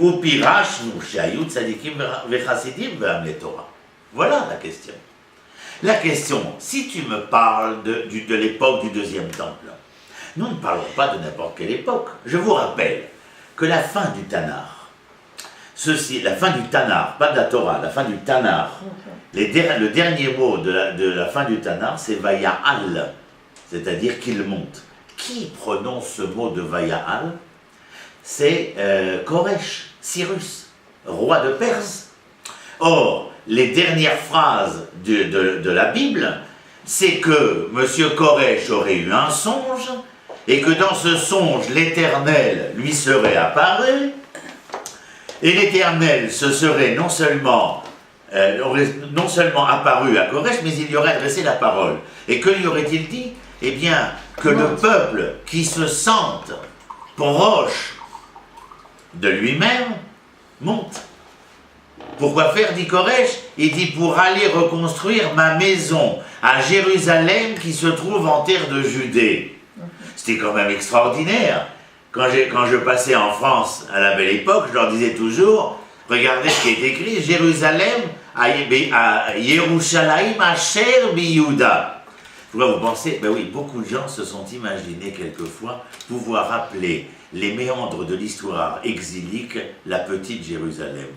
ou pirash שהיו צדיקים וחסידים ועמלי תורה. Voilà la question. La question, si tu me parles de l'époque du deuxième temple, nous ne parlons pas de n'importe quelle époque. Je vous rappelle que la fin du Tanar, la fin du Tanar, pas de la Torah, la fin du Tanar, le dernier mot de la fin du Tanar, c'est Vaya'al, c'est-à-dire qu'il monte. Qui prononce ce mot de Vaya'al? C'est Koresh, Cyrus, roi de Perse. Or, les dernières phrases de la Bible, c'est que M. Koresh aurait eu un songe, et que dans ce songe, l'Éternel lui serait apparu, et l'Éternel se serait non seulement apparu à Koresh, mais il lui aurait adressé la parole. Et que lui aurait-il dit? Eh bien, que le peuple qui se sente proche de lui-même monte. Pourquoi faire, dit Koresh? Il dit pour aller reconstruire ma maison à Jérusalem qui se trouve en terre de Judée. C'était quand même extraordinaire. Quand je passais en France à la belle époque, je leur disais toujours, regardez ce qui est écrit, Jérusalem à Yerushalayim Asher Biyuda. Pourquoi vous pensez? Ben oui, beaucoup de gens se sont imaginés quelquefois pouvoir appeler les méandres de l'histoire exilique la petite Jérusalem.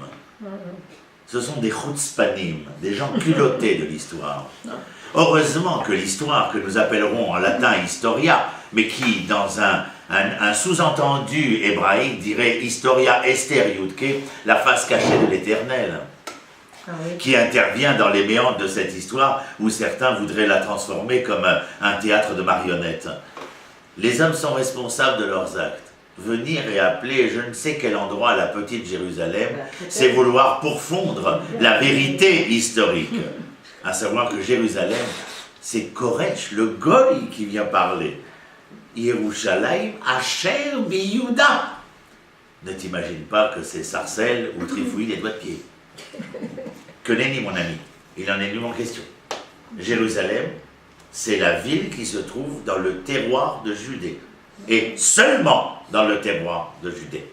Ce sont des chutzpanim, des gens culottés de l'histoire. Heureusement que l'histoire que nous appellerons en latin historia, mais qui dans un sous-entendu hébraïque dirait historia Esther Yudke, la face cachée de l'Éternel, qui intervient dans les méandres de cette histoire où certains voudraient la transformer comme un théâtre de marionnettes. Les hommes sont responsables de leurs actes. Venir et appeler je ne sais quel endroit la petite Jérusalem, c'est vouloir pourfondre la vérité historique. À savoir que Jérusalem, c'est Koresh, le Goy qui vient parler. Yerushalayim Asher Biyuda. Ne t'imagine pas que c'est Sarcelles ou Trifouille les doigts de pied. Que nenni mon ami, il en est nullement question. Jérusalem, c'est la ville qui se trouve dans le terroir de Judée. Et seulement dans le terroir de Judée.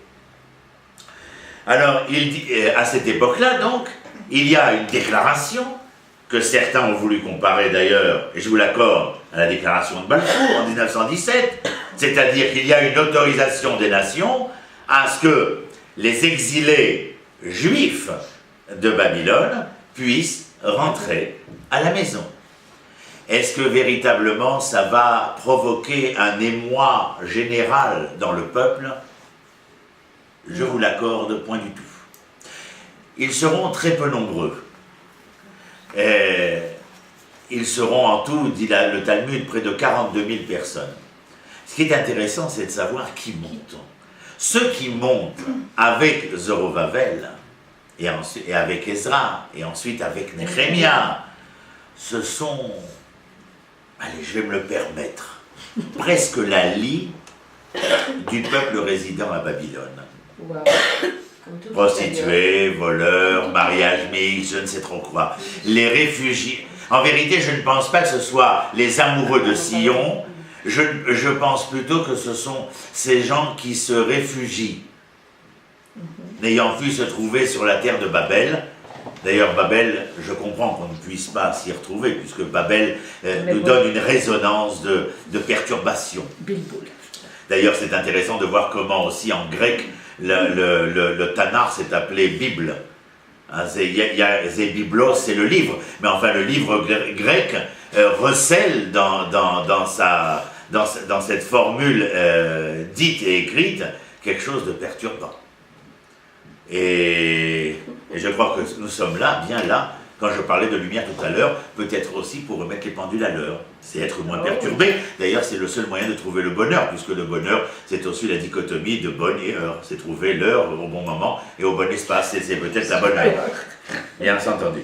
Alors, il dit, à cette époque-là, donc, il y a une déclaration que certains ont voulu comparer d'ailleurs, et je vous l'accorde, à la déclaration de Balfour en 1917, c'est-à-dire qu'il y a une autorisation des nations à ce que les exilés juifs de Babylone puissent rentrer à la maison. Est-ce que véritablement ça va provoquer un émoi général dans le peuple? Je vous l'accorde, point du tout. Ils seront très peu nombreux. Ils seront en tout, dit le Talmud, près de 42 000 personnes. Ce qui est intéressant, c'est de savoir qui monte. Ceux qui montent avec Zorobabel, et avec Ezra, et ensuite avec Néhémia, ce sont... Allez, je vais me le permettre. Presque la lie du peuple résidant à Babylone. Wow. Prostituées, voleurs, mariage mixte, je ne sais trop quoi. Les réfugiés. En vérité, je ne pense pas que ce soit les amoureux de Sion. Je pense plutôt que ce sont ces gens qui se réfugient, n'ayant pu se trouver sur la terre de Babel. D'ailleurs, Babel, je comprends qu'on ne puisse pas s'y retrouver, puisque Babel nous donne une résonance de perturbation. D'ailleurs, c'est intéressant de voir comment aussi en grec, le Tanar s'est appelé Bible. Hein, Biblos, c'est le livre, mais enfin le livre grec recèle dans cette formule dite et écrite quelque chose de perturbant. Et je crois que nous sommes là, bien là, quand je parlais de lumière tout à l'heure, peut-être aussi pour remettre les pendules à l'heure, c'est être moins perturbé. D'ailleurs, c'est le seul moyen de trouver le bonheur, puisque le bonheur, c'est aussi la dichotomie de bonne et heure. C'est trouver l'heure au bon moment et au bon espace, et c'est peut-être la bonne heure. Bien entendu.